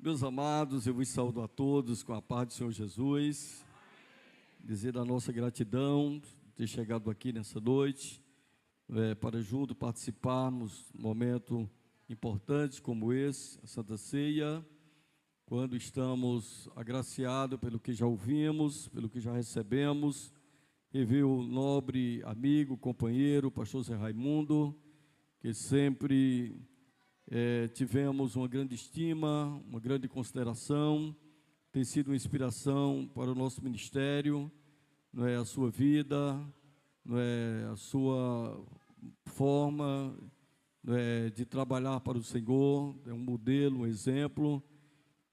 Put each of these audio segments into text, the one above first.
Meus amados, eu vos saúdo a todos com a paz do Senhor Jesus, dizer a nossa gratidão de ter chegado aqui nessa noite, para junto participarmos de um momento importante como esse, a Santa Ceia, quando estamos agraciados pelo que já ouvimos, pelo que já recebemos, rever o nobre amigo, companheiro, pastor Zé Raimundo, que sempre tivemos uma grande estima, uma grande consideração, tem sido uma inspiração para o nosso ministério, não é a sua vida, não é a sua forma, não é, de trabalhar para o Senhor, é um modelo, um exemplo,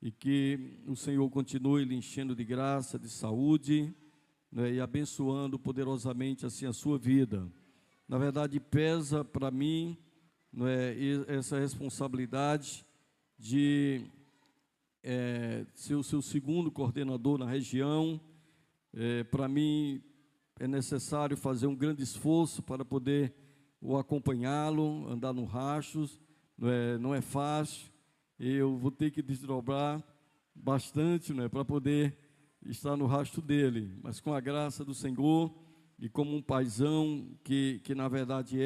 e que o Senhor continue lhe enchendo de graça, de saúde, não é, e abençoando poderosamente assim a sua vida. Na verdade, pesa para mim, não é, essa responsabilidade de ser o seu segundo coordenador na região. Para mim é necessário fazer um grande esforço para poder o acompanhá-lo, andar no rastros, não é fácil. Eu vou ter que desdobrar bastante, para poder estar no rastro dele, mas com a graça do Senhor e como um paizão que na verdade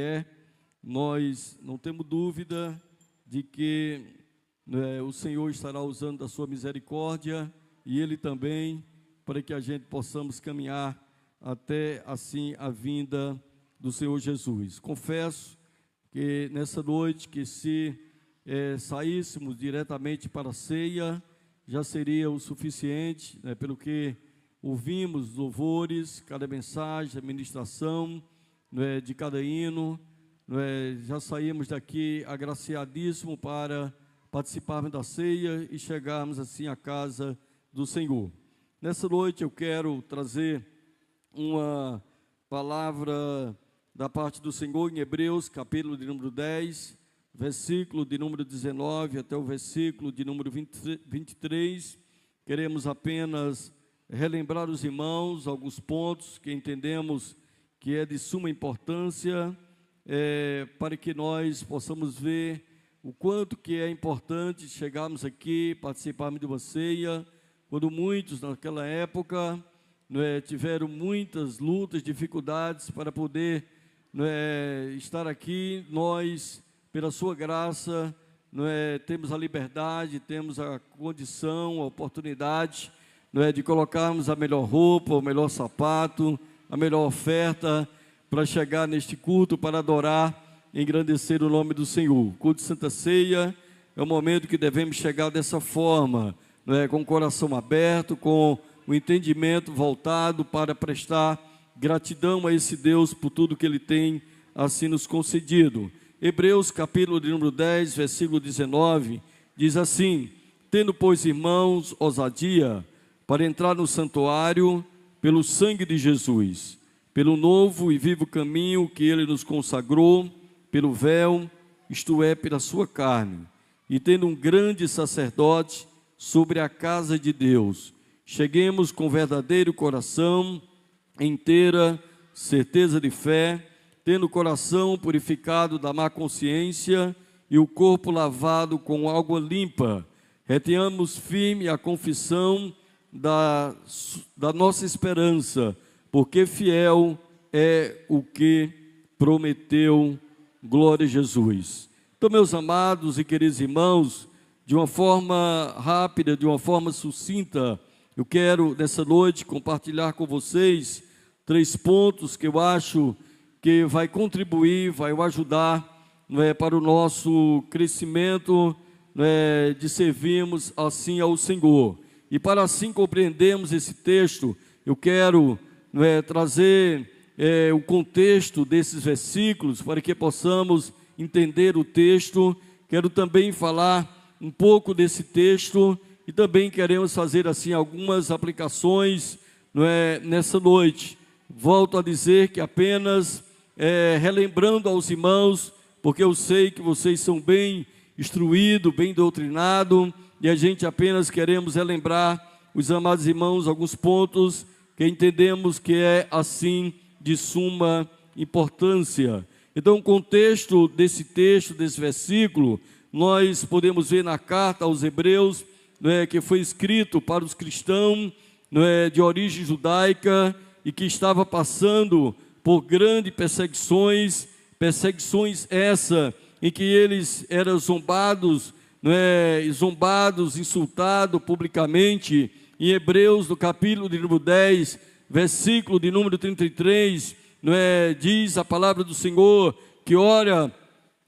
nós não temos dúvida de que o Senhor estará usando da sua misericórdia e Ele também, para que a gente possamos caminhar até assim a vinda do Senhor Jesus. Confesso que nessa noite, que se saíssemos diretamente para a ceia, já seria o suficiente, pelo que ouvimos, os louvores, cada mensagem, a ministração, de cada hino. Já saímos daqui agraciadíssimo para participarmos da ceia e chegarmos assim à casa do Senhor. Nessa noite eu quero trazer uma palavra da parte do Senhor em Hebreus, capítulo de número 10, versículo de número 19 até o versículo de número 23. Queremos apenas relembrar os irmãos alguns pontos que entendemos que é de suma importância, para que nós possamos ver o quanto que é importante chegarmos aqui, participarmos de uma ceia, quando muitos naquela época tiveram muitas lutas, dificuldades para poder estar aqui. Nós, pela sua graça, temos a liberdade, temos a condição, a oportunidade de colocarmos a melhor roupa, o melhor sapato, a melhor oferta, para chegar neste culto, para adorar e engrandecer o nome do Senhor. O culto de Santa Ceia é o momento que devemos chegar dessa forma, com o coração aberto, com o entendimento voltado para prestar gratidão a esse Deus por tudo que Ele tem assim nos concedido. Hebreus capítulo de número 10, versículo 19, diz assim: tendo, pois, irmãos, ousadia para entrar no santuário pelo sangue de Jesus, pelo novo e vivo caminho que Ele nos consagrou, pelo véu, isto é, pela sua carne, e tendo um grande sacerdote sobre a casa de Deus, cheguemos com verdadeiro coração, inteira certeza de fé, tendo o coração purificado da má consciência e o corpo lavado com água limpa, retenhamos firme a confissão da nossa esperança, porque fiel é o que prometeu. Glória a Jesus. Então, meus amados e queridos irmãos, de uma forma rápida, de uma forma sucinta, eu quero nessa noite compartilhar com vocês 3 pontos que eu acho que vai contribuir, vai ajudar para o nosso crescimento, de servirmos assim ao Senhor. E para assim compreendermos esse texto, eu quero trazer o contexto desses versículos, para que possamos entender o texto. Quero também falar um pouco desse texto, e também queremos fazer assim algumas aplicações nessa noite. Volto a dizer que apenas relembrando aos irmãos, porque eu sei que vocês são bem instruídos, bem doutrinados, e a gente apenas queremos relembrar os amados irmãos alguns pontos que entendemos que é assim de suma importância. Então, o contexto desse texto, desse versículo, nós podemos ver na carta aos Hebreus, que foi escrito para os cristãos de origem judaica e que estava passando por grandes perseguições essa em que eles eram zombados, insultados publicamente. Em Hebreus, no capítulo de número 10, versículo de número 33, diz a palavra do Senhor que, ora,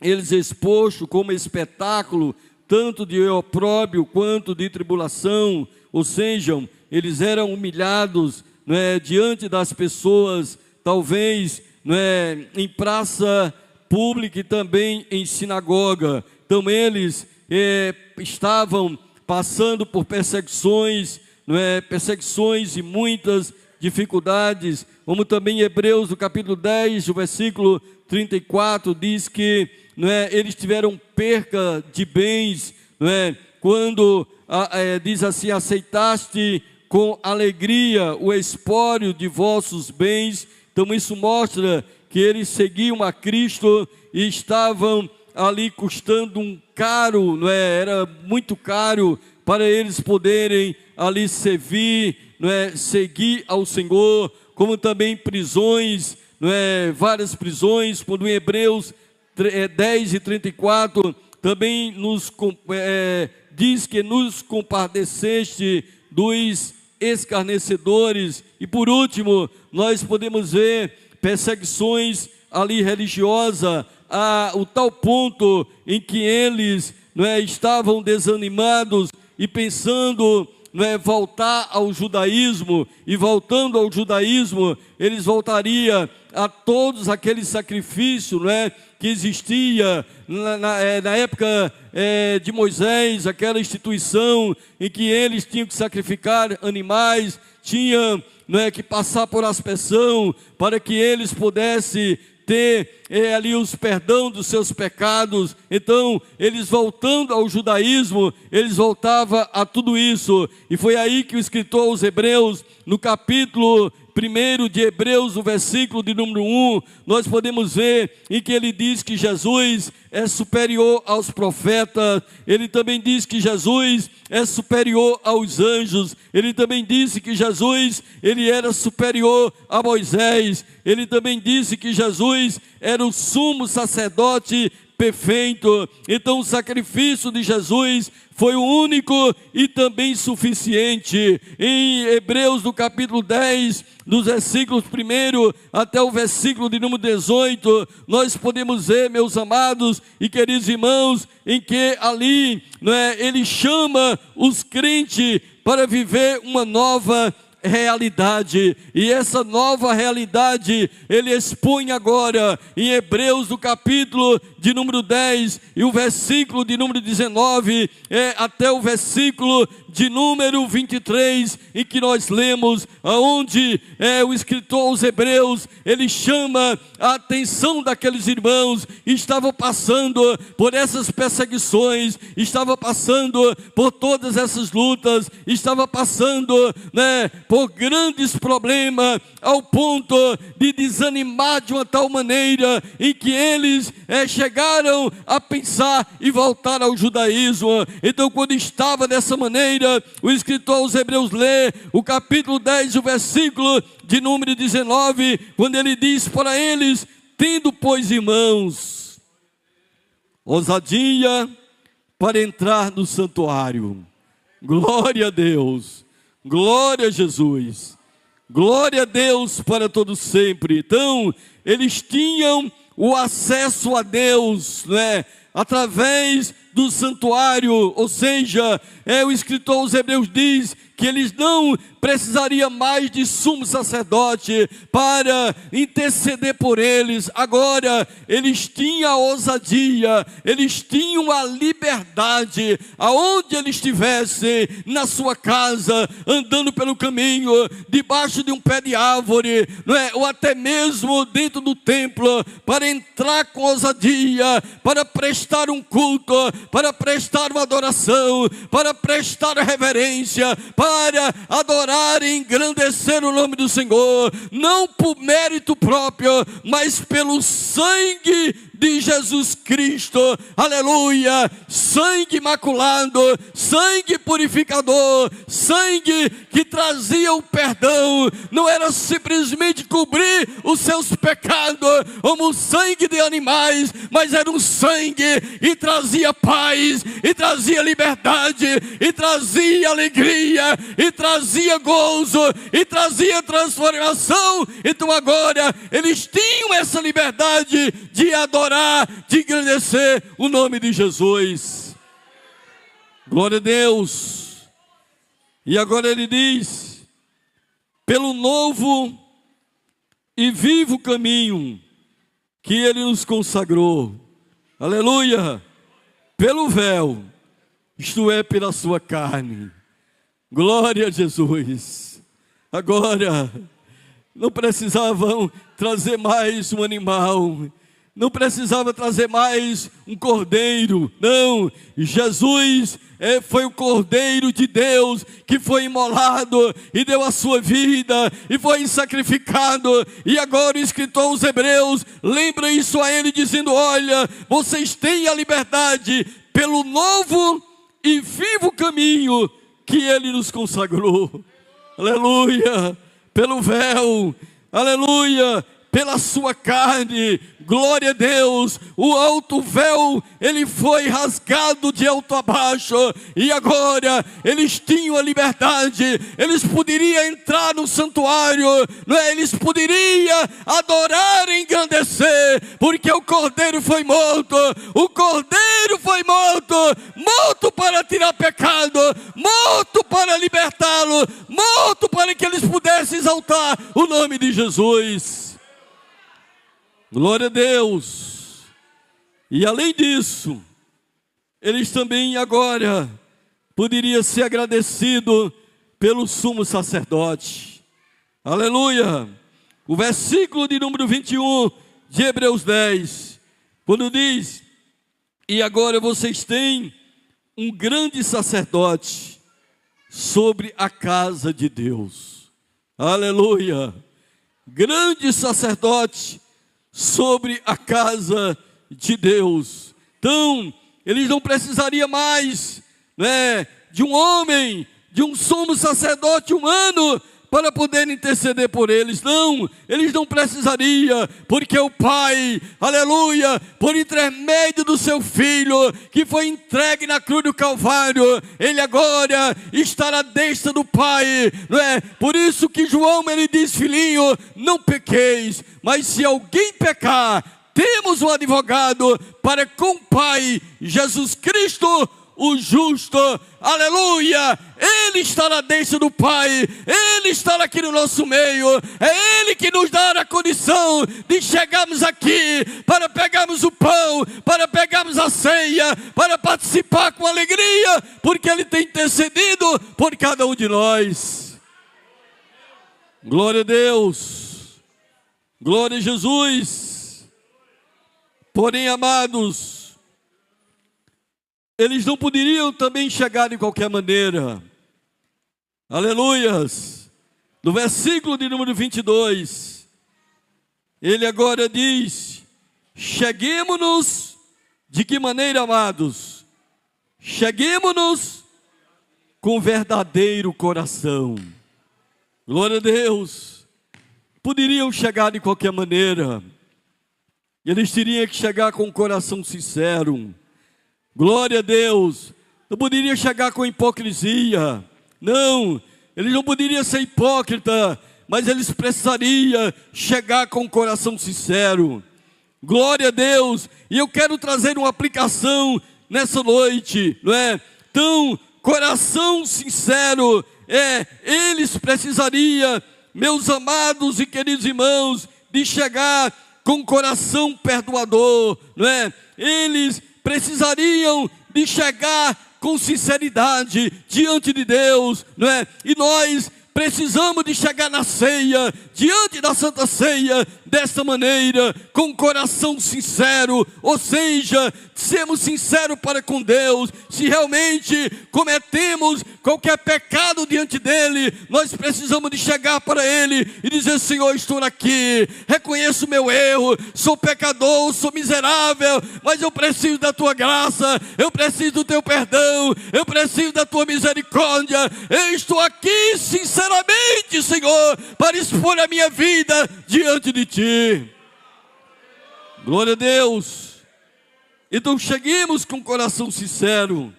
eles expostos como espetáculo, tanto de opróbrio quanto de tribulação, ou seja, eles eram humilhados diante das pessoas, talvez em praça pública e também em sinagoga. Então eles estavam passando por perseguições, perseguições e muitas dificuldades, como também em Hebreus, no capítulo 10, o versículo 34, diz que eles tiveram perca de bens, quando diz assim: aceitaste com alegria o espólio de vossos bens. Então isso mostra que eles seguiam a Cristo e estavam ali custando um caro, era muito caro para eles poderem ali servir, seguir ao Senhor, como também prisões, várias prisões, quando em Hebreus 10 e 34 também diz que nos compadeceste dos escarnecedores. E por último, nós podemos ver perseguições ali religiosas, o tal ponto em que eles estavam desanimados e pensando voltar ao judaísmo, e voltando ao judaísmo, eles voltariam a todos aqueles sacrifícios que existia na época de Moisés, aquela instituição em que eles tinham que sacrificar animais, tinham que passar por aspersão para que eles pudessem ter ali os perdão dos seus pecados. Então eles, voltando ao judaísmo, eles voltavam a tudo isso, e foi aí que o escritor aos Hebreus, no capítulo 1 de Hebreus, no versículo de número 1, nós podemos ver em que ele diz que Jesus é superior aos profetas. Ele também diz que Jesus é superior aos anjos. Ele também disse que Jesus, ele era superior a Moisés. Ele também disse que Jesus era o sumo sacerdote perfeito. Então o sacrifício de Jesus foi o único e também suficiente. Em Hebreus, no capítulo 10, dos versículos 1 até o versículo de número 18, nós podemos ver, meus amados e queridos irmãos, em que ali ele chama os crentes para viver uma nova realidade, e essa nova realidade ele expõe agora em Hebreus, no capítulo de número 10 e o versículo de número 19 até o versículo de número 23, em que nós lemos, aonde o escritor aos Hebreus, ele chama a atenção daqueles irmãos que estavam passando por essas perseguições, estavam passando por todas essas lutas, estavam passando por grandes problemas, ao ponto de desanimar de uma tal maneira, em que eles chegaram a pensar e voltar ao judaísmo. Então, quando estava dessa maneira, o escritor aos Hebreus lê o capítulo 10, o versículo de número 19, quando ele diz para eles: tendo, pois, irmãos, ousadia para entrar no santuário. Glória a Deus, glória a Jesus, glória a Deus para todos sempre. Então, eles tinham o acesso a Deus, através do santuário, ou seja, o escritor aos Hebreus diz que eles não precisariam mais de sumo sacerdote para interceder por eles. Agora eles tinham a ousadia, eles tinham a liberdade, aonde eles estivessem, na sua casa, andando pelo caminho, debaixo de um pé de árvore, ou até mesmo dentro do templo, para entrar com ousadia, para prestar um culto, para prestar uma adoração, para prestar reverência, para adorar e engrandecer o nome do Senhor, não por mérito próprio, mas pelo sangue de Jesus Cristo, aleluia, sangue imaculado, sangue purificador, sangue que trazia o perdão, não era simplesmente cobrir os seus pecados, como o sangue de animais, mas era um sangue e trazia paz, e trazia liberdade, e trazia alegria, e trazia gozo, e trazia transformação. Então agora eles tinham essa liberdade de adorar, de engrandecer o nome de Jesus. Glória a Deus. E agora ele diz: pelo novo e vivo caminho que ele nos consagrou, aleluia, pelo véu, isto é, pela sua carne. Glória a Jesus. Agora, não precisavam trazer mais um animal, não precisava trazer mais um cordeiro, não, Jesus foi o cordeiro de Deus que foi imolado e deu a sua vida e foi sacrificado. E agora o escritor aos Hebreus lembra isso a ele, dizendo: olha, vocês têm a liberdade pelo novo e vivo caminho que ele nos consagrou, aleluia, pelo véu, aleluia, pela sua carne. Glória a Deus, o alto véu, ele foi rasgado de alto a baixo, e agora eles tinham a liberdade, eles poderiam entrar no santuário, não é? Eles poderiam adorar e engrandecer, porque o cordeiro foi morto, o cordeiro foi morto, morto para tirar pecado, morto para libertá-lo, morto para que eles pudessem exaltar o nome de Jesus. Glória a Deus. E além disso, eles também agora poderiam ser agradecidos pelo sumo sacerdote. Aleluia. O versículo de número 21 de Hebreus 10, quando diz: e agora vocês têm um grande sacerdote sobre a casa de Deus. Aleluia. Grande sacerdote sobre a casa de Deus. Então, eles não precisariam mais, né, de um homem, de um sumo sacerdote humano para poder interceder por eles. Não, eles não precisariam, porque o Pai, aleluia, por intermédio do seu Filho, que foi entregue na cruz do Calvário, ele agora estará à destra do Pai, não é? Por isso que João, ele diz: filhinho, não pequeis, mas se alguém pecar, temos um advogado para com o Pai, Jesus Cristo, o justo, aleluia. Ele está na destra do Pai, Ele está aqui no nosso meio, é Ele que nos dá a condição de chegarmos aqui, para pegarmos o pão, para pegarmos a ceia, para participar com alegria, porque Ele tem intercedido por cada um de nós. Glória a Deus, glória a Jesus. Porém, amados, eles não poderiam também chegar de qualquer maneira. Aleluias. No versículo de número 22, ele agora diz: cheguemo-nos, de que maneira, amados? Cheguemo-nos com verdadeiro coração. Glória a Deus. Poderiam chegar de qualquer maneira, eles teriam que chegar com um coração sincero. Glória a Deus. Não poderia chegar com hipocrisia. Não, eles não poderiam ser hipócritas, mas eles precisariam chegar com um coração sincero. Glória a Deus. E eu quero trazer uma aplicação nessa noite, não é? Então, coração sincero, eles precisariam, meus amados e queridos irmãos, de chegar com um coração perdoador, não é? Eles precisariam de chegar com sinceridade diante de Deus, não é? E nós precisamos de chegar na ceia, diante da Santa Ceia, desta maneira, com coração sincero, ou seja, sermos sinceros para com Deus. Se realmente cometemos qualquer pecado diante dEle, nós precisamos de chegar para Ele e dizer: Senhor, estou aqui, reconheço o meu erro, sou pecador, sou miserável, mas eu preciso da Tua graça, eu preciso do Teu perdão, eu preciso da Tua misericórdia. Eu estou aqui sinceramente, Senhor, para expor a minha vida diante de Ti. Glória a Deus. Então cheguemos com coração sincero,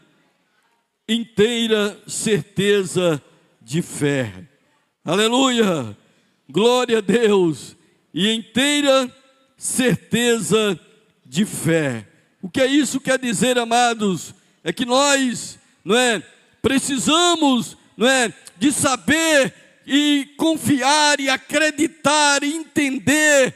inteira certeza de fé. Aleluia, glória a Deus. E inteira certeza de fé. O que é isso quer dizer, amados? É que nós, precisamos, de saber e confiar e acreditar e entender,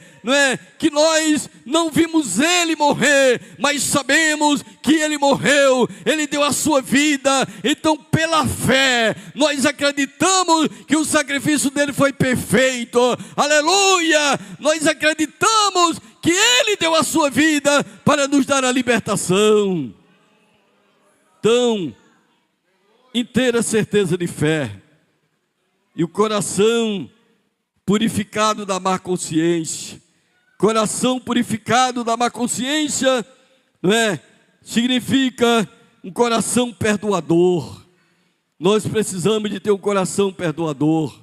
que nós não vimos Ele morrer, mas sabemos que Ele morreu, Ele deu a sua vida. Então pela fé nós acreditamos que o sacrifício dele foi perfeito. Aleluia, nós acreditamos que Ele deu a sua vida para nos dar a libertação. Então, inteira certeza de fé e o coração purificado da má consciência. Coração purificado da má consciência, significa um coração perdoador. Nós precisamos de ter um coração perdoador.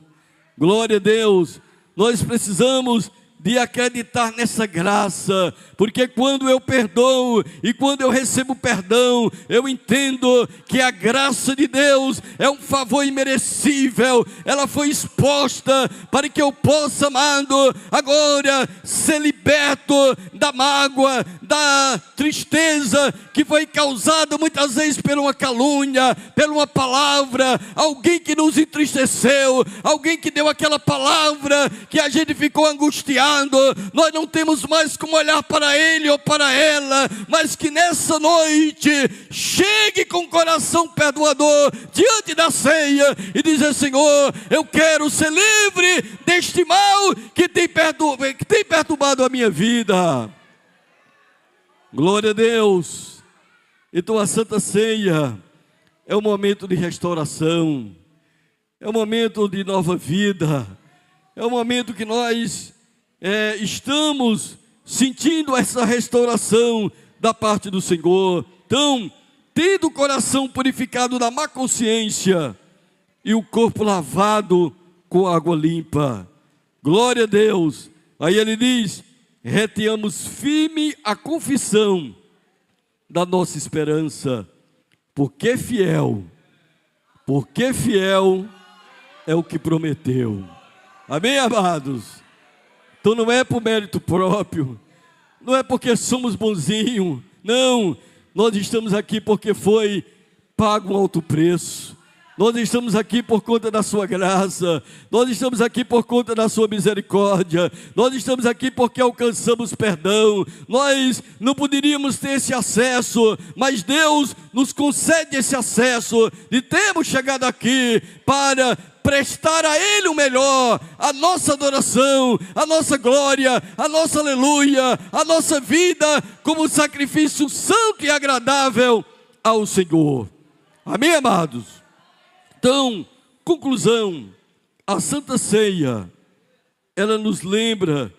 Glória a Deus. Nós precisamos de acreditar nessa graça, porque quando eu perdoo e quando eu recebo perdão, eu entendo que a graça de Deus é um favor imerecível. Ela foi exposta para que eu possa, amado, agora ser liberto da mágoa, da tristeza que foi causada muitas vezes por uma calúnia, por uma palavra, alguém que nos entristeceu, alguém que deu aquela palavra que a gente ficou angustiado. Nós não temos mais como olhar para ele ou para ela, mas que nessa noite chegue com o coração perdoador diante da ceia e dizer: Senhor, eu quero ser livre deste mal que tem perturbado a minha vida. Glória a Deus. Então a Santa Ceia é um momento de restauração, é um momento de nova vida, é um momento que nós estamos sentindo essa restauração da parte do Senhor. Então, tendo o coração purificado da má consciência e o corpo lavado com água limpa. Glória a Deus. Aí ele diz: retenhamos firme a confissão da nossa esperança, porque fiel é o que prometeu. Amém, amados? Então não é por mérito próprio, não é porque somos bonzinhos, não. Nós estamos aqui porque foi pago um alto preço. Nós estamos aqui por conta da sua graça, nós estamos aqui por conta da sua misericórdia, nós estamos aqui porque alcançamos perdão. Nós não poderíamos ter esse acesso, mas Deus nos concede esse acesso de termos chegado aqui para prestar a Ele o melhor, a nossa adoração, a nossa glória, a nossa aleluia, a nossa vida como sacrifício santo e agradável ao Senhor. Amém, amados? Então, conclusão, a Santa Ceia, ela nos lembra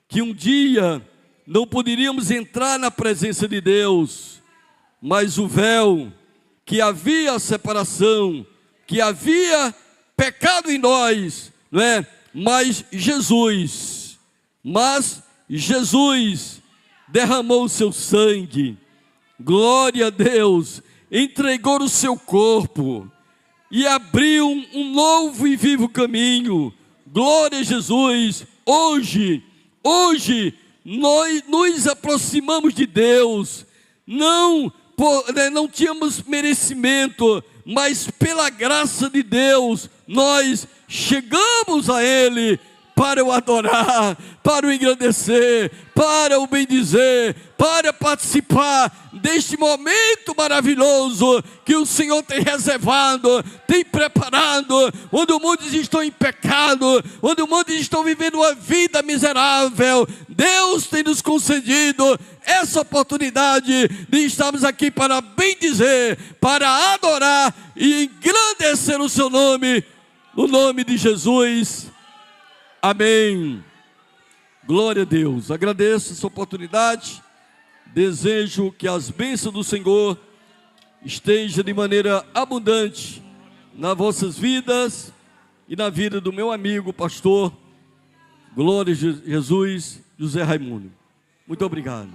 que um dia não poderíamos entrar na presença de Deus, mas o véu, que havia separação, que havia pecado em nós, mas Jesus derramou o seu sangue, glória a Deus, entregou o seu corpo e abriu um novo e vivo caminho. Glória a Jesus. Hoje nós nos aproximamos de Deus, não tínhamos merecimento, mas pela graça de Deus nós chegamos a Ele para o adorar, para o engrandecer, para o bendizer, para participar deste momento maravilhoso que o Senhor tem reservado, tem preparado, onde o mundo está em pecado, onde o mundo está vivendo uma vida miserável. Deus tem nos concedido essa oportunidade de estarmos aqui para bendizer, para adorar e engrandecer o seu nome, no nome de Jesus. Amém. Glória a Deus. Agradeço essa oportunidade. Desejo que as bênçãos do Senhor estejam de maneira abundante nas vossas vidas e na vida do meu amigo, pastor, glória a Jesus, José Raimundo. Muito obrigado.